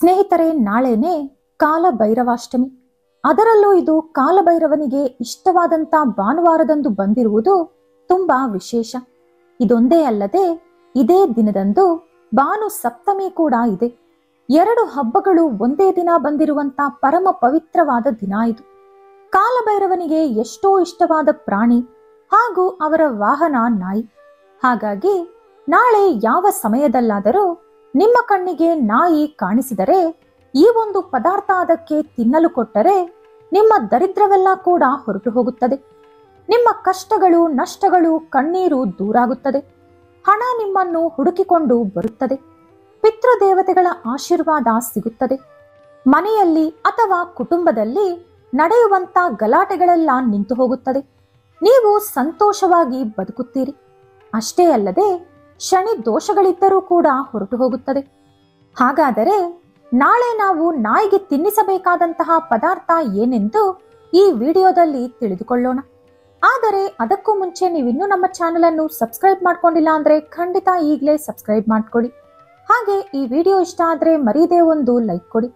ಸ್ನೇಹಿತರೆ, ನಾಳೆನೆ ಕಾಲಭೈರವಾಷ್ಟಮಿ. ಅದರಲ್ಲೂ ಇದು ಕಾಲಭೈರವನಿಗೆ ಇಷ್ಟವಾದಂತ ಭಾನುವಾರದಂದು ಬಂದಿರುವುದು ತುಂಬಾ ವಿಶೇಷ. ಇದೊಂದೇ ಅಲ್ಲದೆ ಇದೇ ದಿನದಂದು ಭಾನು ಸಪ್ತಮಿ ಕೂಡ ಇದೆ. ಎರಡು ಹಬ್ಬಗಳು ಒಂದೇ ದಿನ ಬಂದಿರುವಂತ ಪರಮ ಪವಿತ್ರವಾದ ದಿನ ಇದು. ಕಾಲಭೈರವನಿಗೆ ಎಷ್ಟೋ ಇಷ್ಟವಾದ ಪ್ರಾಣಿ ಹಾಗೂ ಅವರ ವಾಹನ ನಾಯಿ. ಹಾಗಾಗಿ ನಾಳೆ ಯಾವ ಸಮಯದಲ್ಲಾದರೂ ನಿಮ್ಮ ಕಣ್ಣಿಗೆ ನಾಯಿ ಕಾಣಿಸಿದರೆ ಈ ಒಂದು ಪದಾರ್ಥ ಅದಕ್ಕೆ ತಿನ್ನಲು ಕೊಟ್ಟರೆ ನಿಮ್ಮ ದರಿದ್ರವೆಲ್ಲ ಕೂಡ ಹೊರಟು ಹೋಗುತ್ತದೆ. ನಿಮ್ಮ ಕಷ್ಟಗಳು, ನಷ್ಟಗಳು, ಕಣ್ಣೀರು ದೂರಾಗುತ್ತದೆ. ಹಣ ನಿಮ್ಮನ್ನು ಹುಡುಕಿಕೊಂಡು ಬರುತ್ತದೆ. ಪಿತೃದೇವತೆಗಳ ಆಶೀರ್ವಾದ ಸಿಗುತ್ತದೆ. ಮನೆಯಲ್ಲಿ ಅಥವಾ ಕುಟುಂಬದಲ್ಲಿ ನಡೆಯುವಂತ ಗಲಾಟೆಗಳೆಲ್ಲ ನಿಂತು ಹೋಗುತ್ತದೆ. ನೀವು ಸಂತೋಷವಾಗಿ ಬದುಕುತ್ತೀರಿ. ಅಷ್ಟೇ ಅಲ್ಲದೆ ಶನಿ ದೋಷಗಳಿದ್ದರೂ ಕೂಡ ಹೊರಟು ಹೋಗುತ್ತದೆ. ಹಾಗಾದರೆ ನಾಳೆ ನಾವು ನಾಯಿಗೆ ತಿನ್ನಿಸಬೇಕಾದಂತಹ ಪದಾರ್ಥ ಏನೆಂದು ಈ ವಿಡಿಯೋದಲ್ಲಿ ತಿಳಿದುಕೊಳ್ಳೋಣ. ಆದರೆ ಅದಕ್ಕೂ ಮುಂಚೆ ನೀವಿನ್ನೂ ನಮ್ಮ ಚಾನೆಲ್ ಅನ್ನು ಸಬ್ಸ್ಕ್ರೈಬ್ ಮಾಡ್ಕೊಂಡಿಲ್ಲ ಅಂದ್ರೆ ಖಂಡಿತ ಈಗಲೇ ಸಬ್ಸ್ಕ್ರೈಬ್ ಮಾಡ್ಕೊಳ್ಳಿ. ಹಾಗೆ ಈ ವಿಡಿಯೋ ಇಷ್ಟ ಆದ್ರೆ ಮರೀದೇ ಒಂದು ಲೈಕ್ ಕೊಡಿ.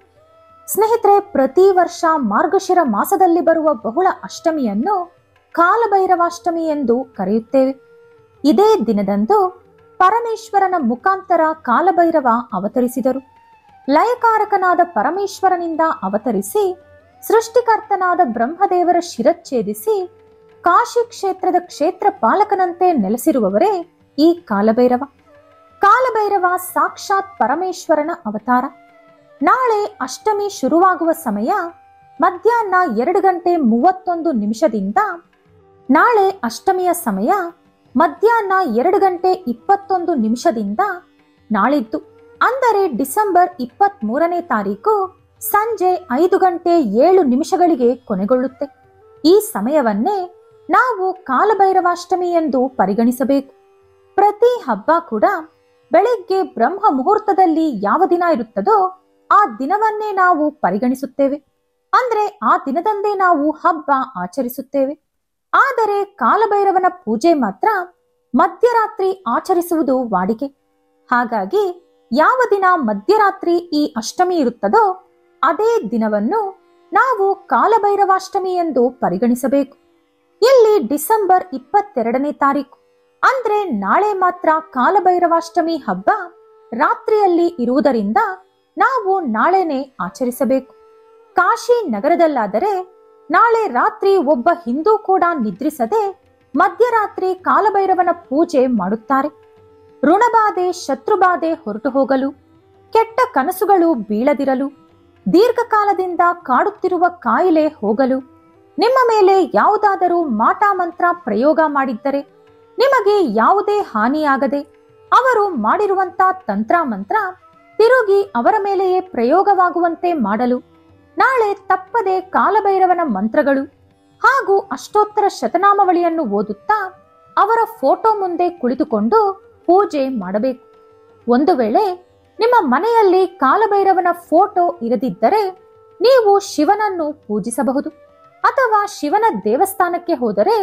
ಸ್ನೇಹಿತರೆ, ಪ್ರತಿ ವರ್ಷ ಮಾರ್ಗಶಿರ ಮಾಸದಲ್ಲಿ ಬರುವ ಬಹುಳ ಅಷ್ಟಮಿಯನ್ನು ಕಾಲಭೈರವಾಷ್ಟಮಿ ಎಂದು ಕರೆಯುತ್ತೇವೆ. ಇದೇ ದಿನದಂದು ಪರಮೇಶ್ವರನ ಮುಖಾಂತರ ಕಾಲಭೈರವ ಅವತರಿಸಿದರು. ಲಯಕಾರಕನಾದ ಪರಮೇಶ್ವರನಿಂದ ಅವತರಿಸಿ ಸೃಷ್ಟಿಕರ್ತನಾದ ಬ್ರಹ್ಮದೇವರ ಶಿರಚ್ಛೇದಿಸಿ ಕಾಶಿ ಕ್ಷೇತ್ರದ ಕ್ಷೇತ್ರ ಪಾಲಕನಂತೆ ನೆಲೆಸಿರುವವರೇ ಈ ಕಾಲಭೈರವ. ಕಾಲಭೈರವ ಸಾಕ್ಷಾತ್ ಪರಮೇಶ್ವರನ ಅವತಾರ. ನಾಳೆ ಅಷ್ಟಮಿ ಶುರುವಾಗುವ ಸಮಯ ಮಧ್ಯಾಹ್ನ 2:31 ನಾಳೆ ಅಷ್ಟಮಿಯ ಸಮಯ ಮಧ್ಯಾಹ್ನ 2:21 ನಾಳಿದ್ದು, ಅಂದರೆ ಡಿಸೆಂಬರ್ 23ನೇ ತಾರೀಕು ಸಂಜೆ 5:07 ಕೊನೆಗೊಳ್ಳುತ್ತೆ. ಈ ಸಮಯವನ್ನೇ ನಾವು ಕಾಲಭೈರವಾಷ್ಟಮಿ ಎಂದು ಪರಿಗಣಿಸಬೇಕು. ಪ್ರತಿ ಹಬ್ಬ ಕೂಡ ಬೆಳಿಗ್ಗೆ ಬ್ರಹ್ಮ ಮುಹೂರ್ತದಲ್ಲಿ ಯಾವ ದಿನ ಇರುತ್ತದೋ ಆ ದಿನವನ್ನೇ ನಾವು ಪರಿಗಣಿಸುತ್ತೇವೆ. ಅಂದ್ರೆ ಆ ದಿನದಂದೇ ನಾವು ಹಬ್ಬ ಆಚರಿಸುತ್ತೇವೆ. ಆದರೆ ಕಾಲಭೈರವನ ಪೂಜೆ ಮಾತ್ರ ಮಧ್ಯರಾತ್ರಿ ಆಚರಿಸುವುದು ವಾಡಿಕೆ. ಹಾಗಾಗಿ ಯಾವ ದಿನ ಮಧ್ಯರಾತ್ರಿ ಈ ಅಷ್ಟಮಿ ಇರುತ್ತದೋ ಅದೇ ದಿನವನ್ನು ನಾವು ಕಾಲಭೈರವಾಷ್ಟಮಿ ಎಂದು ಪರಿಗಣಿಸಬೇಕು. ಇಲ್ಲಿ ಡಿಸೆಂಬರ್ 22ನೇ ತಾರೀಕು ಅಂದ್ರೆ ನಾಳೆ ಮಾತ್ರ ಕಾಲಭೈರವಾಷ್ಟಮಿ ಹಬ್ಬ ರಾತ್ರಿಯಲ್ಲಿ ಇರುವುದರಿಂದ ನಾವು ನಾಳೆನೆ ಆಚರಿಸಬೇಕು. ಕಾಶಿ ನಗರದಲ್ಲಾದರೆ ನಾಳೆ ರಾತ್ರಿ ಒಬ್ಬ ಹಿಂದೂ ಕೂಡ ನಿದ್ರಿಸದೆ ಮಧ್ಯರಾತ್ರಿ ಕಾಲಭೈರವನ ಪೂಜೆ ಮಾಡುತ್ತಾರೆ. ಋಣಬಾಧೆ, ಶತ್ರುಬಾಧೆ ಹೊರಟು ಹೋಗಲು, ಕೆಟ್ಟ ಕನಸುಗಳು ಬೀಳದಿರಲು, ದೀರ್ಘಕಾಲದಿಂದ ಕಾಡುತ್ತಿರುವ ಕಾಯಿಲೆ ಹೋಗಲು, ನಿಮ್ಮ ಮೇಲೆ ಯಾವುದಾದರೂ ಮಾಟ ಮಂತ್ರ ಪ್ರಯೋಗ ಮಾಡಿದ್ದರೆ ನಿಮಗೆ ಯಾವುದೇ ಹಾನಿಯಾಗದೆ ಅವರು ಮಾಡಿರುವಂತ ತಂತ್ರ ಮಂತ್ರ ತಿರುಗಿ ಅವರ ಮೇಲೆಯೇ ಪ್ರಯೋಗವಾಗುವಂತೆ ಮಾಡಲು ನಾಳೆ ತಪ್ಪದೆ ಕಾಲಭೈರವನ ಮಂತ್ರಗಳು ಹಾಗೂ ಅಷ್ಟೋತ್ತರ ಶತನಾಮಾವಳಿಯನ್ನು ಓದುತ್ತಾ ಅವರ ಫೋಟೋ ಮುಂದೆ ಕುಳಿತುಕೊಂಡು ಪೂಜೆ ಮಾಡಬೇಕು. ಒಂದು ವೇಳೆ ನಿಮ್ಮ ಮನೆಯಲ್ಲಿ ಕಾಲಭೈರವನ ಫೋಟೋ ಇರದಿದ್ದರೆ ನೀವು ಶಿವನನ್ನು ಪೂಜಿಸಬಹುದು. ಅಥವಾ ಶಿವನ ದೇವಸ್ಥಾನಕ್ಕೆ ಹೋದರೆ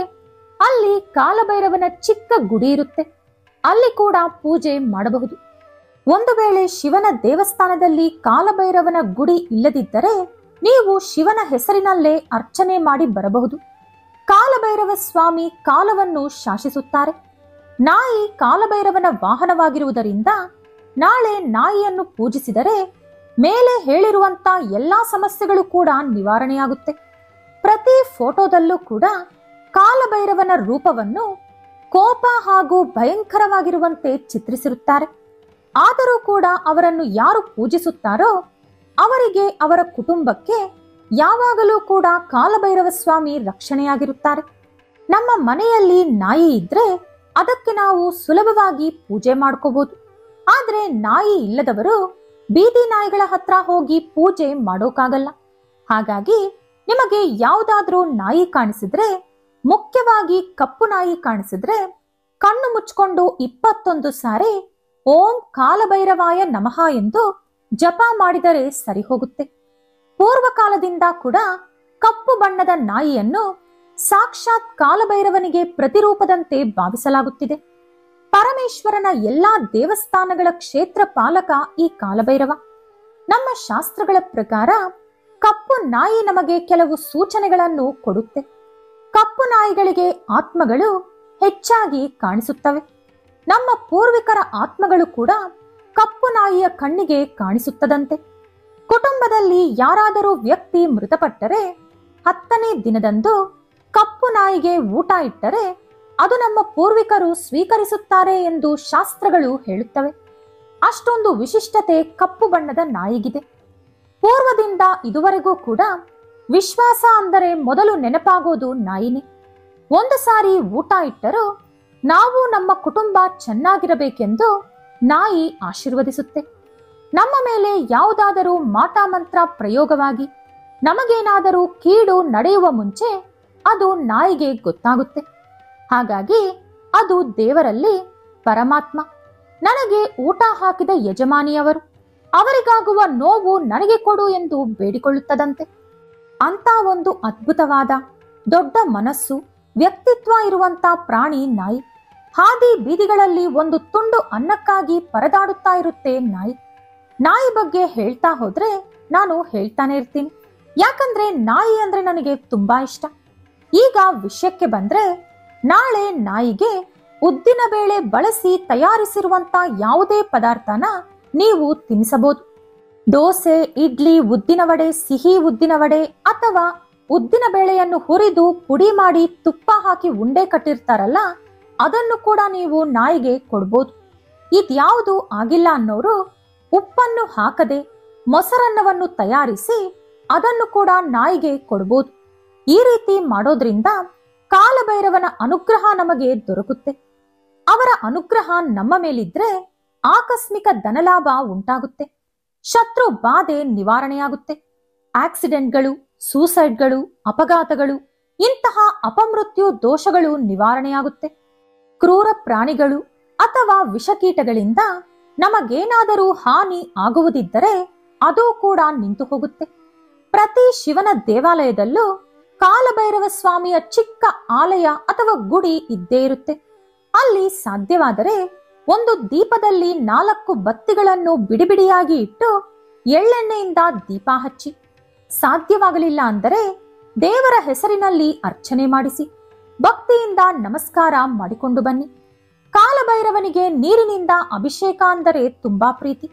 ಅಲ್ಲಿ ಕಾಲಭೈರವನ ಚಿಕ್ಕ ಗುಡಿ ಇರುತ್ತೆ, ಅಲ್ಲಿ ಕೂಡ ಪೂಜೆ ಮಾಡಬಹುದು. ಒಂದು ವೇಳೆ ಶಿವನ ದೇವಸ್ಥಾನದಲ್ಲಿ ಕಾಲಭೈರವನ ಗುಡಿ ಇಲ್ಲದಿದ್ದರೆ ನೀವು ಶಿವನ ಹೆಸರಿನಲ್ಲೇ ಅರ್ಚನೆ ಮಾಡಿ ಬರಬಹುದು. ಕಾಲಭೈರವ ಸ್ವಾಮಿ ಕಾಲವನ್ನು ಶಾಸಿಸುತ್ತಾರೆ. ನಾಯಿ ಕಾಲಭೈರವನ ವಾಹನವಾಗಿರುವುದರಿಂದ ನಾಳೆ ನಾಯಿಯನ್ನು ಪೂಜಿಸಿದರೆ ಮೇಲೆ ಹೇಳಿರುವಂತ ಎಲ್ಲಾ ಸಮಸ್ಯೆಗಳು ಕೂಡ ನಿವಾರಣೆಯಾಗುತ್ತೆ. ಪ್ರತಿ ಫೋಟೋದಲ್ಲೂ ಕೂಡ ಕಾಲಭೈರವನ ರೂಪವನ್ನು ಕೋಪ ಹಾಗೂ ಭಯಂಕರವಾಗಿರುವಂತೆ ಚಿತ್ರಿಸಿರುತ್ತಾರೆ. ಆದರೂ ಕೂಡ ಅವರನ್ನು ಯಾರು ಪೂಜಿಸುತ್ತಾರೋ ಅವರಿಗೆ, ಅವರ ಕುಟುಂಬಕ್ಕೆ ಯಾವಾಗಲೂ ಕೂಡ ಕಾಲಭೈರವ ಸ್ವಾಮಿ ರಕ್ಷಣೆಯಾಗಿರುತ್ತಾರೆ. ನಮ್ಮ ಮನೆಯಲ್ಲಿ ನಾಯಿ ಇದ್ರೆ ಅದಕ್ಕೆ ನಾವು ಸುಲಭವಾಗಿ ಪೂಜೆ ಮಾಡ್ಕೋಬಹುದು. ಆದ್ರೆ ನಾಯಿ ಇಲ್ಲದವರು ಬೀದಿ ನಾಯಿಗಳ ಹತ್ರ ಹೋಗಿ ಪೂಜೆ ಮಾಡೋಕ್ಕಾಗಲ್ಲ. ಹಾಗಾಗಿ ನಿಮಗೆ ಯಾವುದಾದ್ರೂ ನಾಯಿ ಕಾಣಿಸಿದ್ರೆ, ಮುಖ್ಯವಾಗಿ ಕಪ್ಪು ನಾಯಿ ಕಾಣಿಸಿದ್ರೆ ಕಣ್ಣು ಮುಚ್ಕೊಂಡು 21 ಸಾರಿ ಓಂ ಕಾಲಭೈರವಾಯ ನಮಃ ಎಂದು ಜಪ ಮಾಡಿದರೆ ಸರಿ ಹೋಗುತ್ತೆ. ಪೂರ್ವಕಾಲದಿಂದ ಕೂಡ ಕಪ್ಪು ಬಣ್ಣದ ನಾಯಿಯನ್ನು ಸಾಕ್ಷಾತ್ ಕಾಲಭೈರವನಿಗೆ ಪ್ರತಿರೂಪದಂತೆ ಭಾವಿಸಲಾಗುತ್ತಿದೆ. ಪರಮೇಶ್ವರನ ಎಲ್ಲಾ ದೇವಸ್ಥಾನಗಳ ಕ್ಷೇತ್ರ ಪಾಲಕ ಈ ಕಾಲಭೈರವ. ನಮ್ಮ ಶಾಸ್ತ್ರಗಳ ಪ್ರಕಾರ ಕಪ್ಪು ನಾಯಿ ನಮಗೆ ಕೆಲವು ಸೂಚನೆಗಳನ್ನು ಕೊಡುತ್ತೆ. ಕಪ್ಪು ನಾಯಿಗಳಿಗೆ ಆತ್ಮಗಳು ಹೆಚ್ಚಾಗಿ ಕಾಣಿಸುತ್ತವೆ. ನಮ್ಮ ಪೂರ್ವಿಕರ ಆತ್ಮಗಳು ಕೂಡ ಕಪ್ಪು ನಾಯಿಯ ಕಣ್ಣಿಗೆ ಕಾಣಿಸುತ್ತದಂತೆ. ಕುಟುಂಬದಲ್ಲಿ ಯಾರಾದರೂ ವ್ಯಕ್ತಿ ಮೃತಪಟ್ಟರೆ 10ನೇ ದಿನದಂದು ಕಪ್ಪು ನಾಯಿಗೆ ಊಟ ಇಟ್ಟರೆ ಅದು ನಮ್ಮ ಪೂರ್ವಿಕರು ಸ್ವೀಕರಿಸುತ್ತಾರೆ ಎಂದು ಶಾಸ್ತ್ರಗಳು ಹೇಳುತ್ತವೆ. ಅಷ್ಟೊಂದು ವಿಶಿಷ್ಟತೆ ಕಪ್ಪು ಬಣ್ಣದ ನಾಯಿಗಿದೆ. ಪೂರ್ವದಿಂದ ಇದುವರೆಗೂ ಕೂಡ ವಿಶ್ವಾಸ ಅಂದರೆ ಮೊದಲು ನೆನಪಾಗೋದು ನಾಯಿನೇ. ಒಂದು ಸಾರಿ ಊಟ ಇಟ್ಟರೂ ನಾವು ನಮ್ಮ ಕುಟುಂಬ ಚೆನ್ನಾಗಿರಬೇಕೆಂದು ನಾಯಿ ಆಶೀರ್ವದಿಸುತ್ತೆ. ನಮ್ಮ ಮೇಲೆ ಯಾವುದಾದರೂ ಮಾಟ ಮಂತ್ರ ಪ್ರಯೋಗವಾಗಿ ನಮಗೇನಾದರೂ ಕೀಡು ನಡೆಯುವ ಮುಂಚೆ ಅದು ನಾಯಿಗೆ ಗೊತ್ತಾಗುತ್ತೆ. ಹಾಗಾಗಿ ಅದು ದೇವರಲ್ಲಿ ಪರಮಾತ್ಮ, ನನಗೆ ಊಟ ಹಾಕಿದ ಯಜಮಾನಿಯವರು, ಅವರಿಗಾಗುವ ನೋವು ನನಗೆ ಕೊಡು ಎಂದು ಬೇಡಿಕೊಳ್ಳುತ್ತದಂತೆ. ಅಂತ ಒಂದು ಅದ್ಭುತವಾದ ದೊಡ್ಡ ಮನಸ್ಸು, ವ್ಯಕ್ತಿತ್ವ ಇರುವಂತ ಪ್ರಾಣಿ ನಾಯಿ. ಹಾದಿ ಬೀದಿಗಳಲ್ಲಿ ಒಂದು ತುಂಡು ಅನ್ನಕ್ಕಾಗಿ ಪರದಾಡುತ್ತಾ ಇರುತ್ತೆ ನಾಯಿ. ನಾಯಿ ಬಗ್ಗೆ ಹೇಳ್ತಾ ಹೋದ್ರೆ ನಾನು ಹೇಳ್ತಾನೆ ಇರ್ತೀನಿ, ಯಾಕಂದ್ರೆ ನಾಯಿ ಅಂದ್ರೆ ನನಗೆ ತುಂಬಾ ಇಷ್ಟ. ಈಗ ವಿಷಯಕ್ಕೆ ಬಂದ್ರೆ, ನಾಳೆ ನಾಯಿಗೆ ಉದ್ದಿನ ಬೇಳೆ ಬಳಸಿ ತಯಾರಿಸಿರುವಂತ ಯಾವುದೇ ಪದಾರ್ಥನ ನೀವು ತಿನ್ನಿಸಬಹುದು. ದೋಸೆ, ಇಡ್ಲಿ, ಉದ್ದಿನ ವಡೆ, ಸಿಹಿ ಉದ್ದಿನ ವಡೆ ಅಥವಾ ಉದ್ದಿನ ಬೇಳೆಯನ್ನು ಹುರಿದು ಪುಡಿ ಮಾಡಿ ತುಪ್ಪ ಹಾಕಿ ಉಂಡೆ ಕಟ್ಟಿರ್ತಾರಲ್ಲ, ಅದನ್ನು ಕೂಡ ನೀವು ನಾಯಿಗೆ ಕೊಡ್ಬೋದು. ಇದ್ಯಾವುದು ಆಗಿಲ್ಲ ಅನ್ನೋರು ಉಪ್ಪನ್ನು ಹಾಕದೆ ಮೊಸರನ್ನವನ್ನು ತಯಾರಿಸಿ ಅದನ್ನು ಕೂಡ ನಾಯಿಗೆ ಕೊಡ್ಬೋದು. ಈ ರೀತಿ ಮಾಡೋದ್ರಿಂದ ಕಾಲಭೈರವನ ಅನುಗ್ರಹ ನಮಗೆ ದೊರಕುತ್ತೆ. ಅವರ ಅನುಗ್ರಹ ನಮ್ಮ ಮೇಲಿದ್ರೆ ಆಕಸ್ಮಿಕ ಧನಲಾಭ ಉಂಟಾಗುತ್ತೆ. ಶತ್ರು ಬಾಧೆ ನಿವಾರಣೆಯಾಗುತ್ತೆ. ಆಕ್ಸಿಡೆಂಟ್ಗಳು, ಸೂಸೈಡ್ಗಳು, ಅಪಘಾತಗಳು, ಇಂತಹ ಅಪಮೃತ್ಯು ದೋಷಗಳು ನಿವಾರಣೆಯಾಗುತ್ತೆ. ಕ್ರೂರ ಪ್ರಾಣಿಗಳು ಅಥವಾ ವಿಷಕೀಟಗಳಿಂದ ನಮಗೇನಾದರೂ ಹಾನಿ ಆಗುವುದಿದ್ದರೆ ಅದು ಕೂಡ ನಿಂತು ಹೋಗುತ್ತೆ. ಪ್ರತಿ ಶಿವನ ದೇವಾಲಯದಲ್ಲೂ ಕಾಲಭೈರವ ಸ್ವಾಮಿಯ ಚಿಕ್ಕ ಆಲಯ ಅಥವಾ ಗುಡಿ ಇದ್ದೇ ಇರುತ್ತೆ. ಅಲ್ಲಿ ಸಾಧ್ಯವಾದರೆ ಒಂದು ದೀಪದಲ್ಲಿ 4 ಬತ್ತಿಗಳನ್ನು ಬಿಡಿಬಿಡಿಯಾಗಿ ಇಟ್ಟು ಎಳ್ಳೆಣ್ಣೆಯಿಂದ ದೀಪ ಹಚ್ಚಿ, ಸಾಧ್ಯವಾಗಲಿಲ್ಲ ಅಂದರೆ ದೇವರ ಹೆಸರಿನಲ್ಲಿ ಅರ್ಚನೆ ಮಾಡಿಸಿ ಭಕ್ತಿಯಿಂದ ನಮಸ್ಕಾರ ಮಾಡಿಕೊಂಡು ಬನ್ನಿ. ಕಾಲಭೈರವನಿಗೆ ನೀರಿನಿಂದ ಅಭಿಷೇಕ ಅಂದರೆ ತುಂಬಾ ಪ್ರೀತಿ.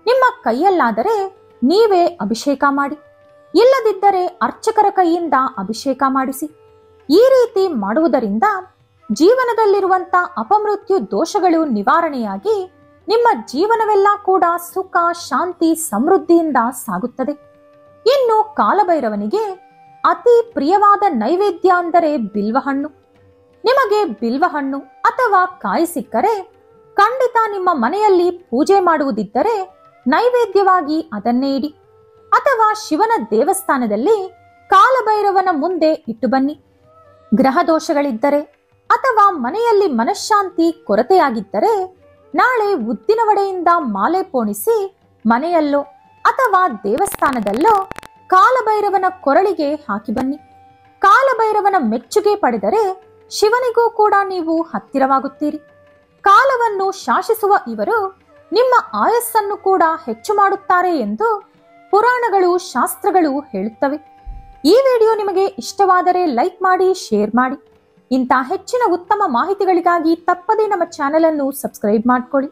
ನಿಮ್ಮ ಕೈಯಲ್ಲಾದರೆ ನೀವೇ ಅಭಿಷೇಕ ಮಾಡಿ, ಇಲ್ಲದಿದ್ದರೆ ಅರ್ಚಕರ ಕೈಯಿಂದ ಅಭಿಷೇಕ ಮಾಡಿಸಿ. ಈ ರೀತಿ ಮಾಡುವುದರಿಂದ ಜೀವನದಲ್ಲಿರುವಂತ ಅಪಮೃತ್ಯು ದೋಷಗಳು ನಿವಾರಣೆಯಾಗಿ ನಿಮ್ಮ ಜೀವನವೆಲ್ಲ ಕೂಡ ಸುಖ, ಶಾಂತಿ, ಸಮೃದ್ಧಿಯಿಂದ ಸಾಗುತ್ತದೆ. ಇನ್ನು ಕಾಲಭೈರವನಿಗೆ ಅತಿ ಪ್ರಿಯವಾದ ನೈವೇದ್ಯ ಅಂದರೆ ಬಿಲ್ವಹಣ್ಣು. ನಿಮಗೆ ಬಿಲ್ವಹಣ್ಣು ಅಥವಾ ಕಾಯಿ ಸಿಕ್ಕರೆ ಖಂಡಿತ ನಿಮ್ಮ ಮನೆಯಲ್ಲಿ ಪೂಜೆ ಮಾಡುವುದಿದ್ದರೆ ನೈವೇದ್ಯವಾಗಿ ಅದನ್ನೇ ಇಡಿ, ಅಥವಾ ಶಿವನ ದೇವಸ್ಥಾನದಲ್ಲಿ ಕಾಲಭೈರವನ ಮುಂದೆ ಇಟ್ಟು ಬನ್ನಿ. ಗ್ರಹ ದೋಷಗಳಿದ್ದರೆ ಅಥವಾ ಮನೆಯಲ್ಲಿ ಮನಃಶಾಂತಿ ಕೊರತೆಯಾಗಿದ್ದರೆ ನಾಳೆ ಉದ್ದಿನ ವಡೆಯಿಂದ ಮಾಲೆ ಪೋಣಿಸಿ ಮನೆಯಲ್ಲೋ ಅಥವಾ ದೇವಸ್ಥಾನದಲ್ಲೋ ಕಾಲಭೈರವನ ಕೊರಳಿಗೆ ಹಾಕಿ ಬನ್ನಿ. ಕಾಲಭೈರವನ ಮೆಚ್ಚುಗೆ ಪಡೆದರೆ ಶಿವನಿಗೂ ಕೂಡ ನೀವು ಹತ್ತಿರವಾಗುತ್ತೀರಿ. ಕಾಲವನ್ನು ಶಾಸಿಸುವ ಇವರು ನಿಮ್ಮ ಆಯಸ್ಸನ್ನು ಕೂಡ ಹೆಚ್ಚು ಮಾಡುತ್ತಾರೆ ಎಂದು ಪುರಾಣಗಳು, ಶಾಸ್ತ್ರಗಳು ಹೇಳುತ್ತವೆ. ಈ ವಿಡಿಯೋ ನಿಮಗೆ ಇಷ್ಟವಾದರೆ ಲೈಕ್ ಮಾಡಿ, ಶೇರ್ ಮಾಡಿ. ಇಂಥ ಹೆಚ್ಚಿನ ಉತ್ತಮ ಮಾಹಿತಿಗಳಿಗಾಗಿ ತಪ್ಪದೇ ನಮ್ಮ ಚಾನೆಲ್ ಅನ್ನು ಸಬ್ಸ್ಕ್ರೈಬ್ ಮಾಡಿಕೊಳ್ಳಿ.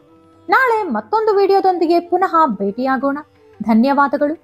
ನಾಳೆ ಮತ್ತೊಂದು ವಿಡಿಯೋದೊಂದಿಗೆ ಪುನಃ ಭೇಟಿಯಾಗೋಣ. ಧನ್ಯವಾದಗಳು.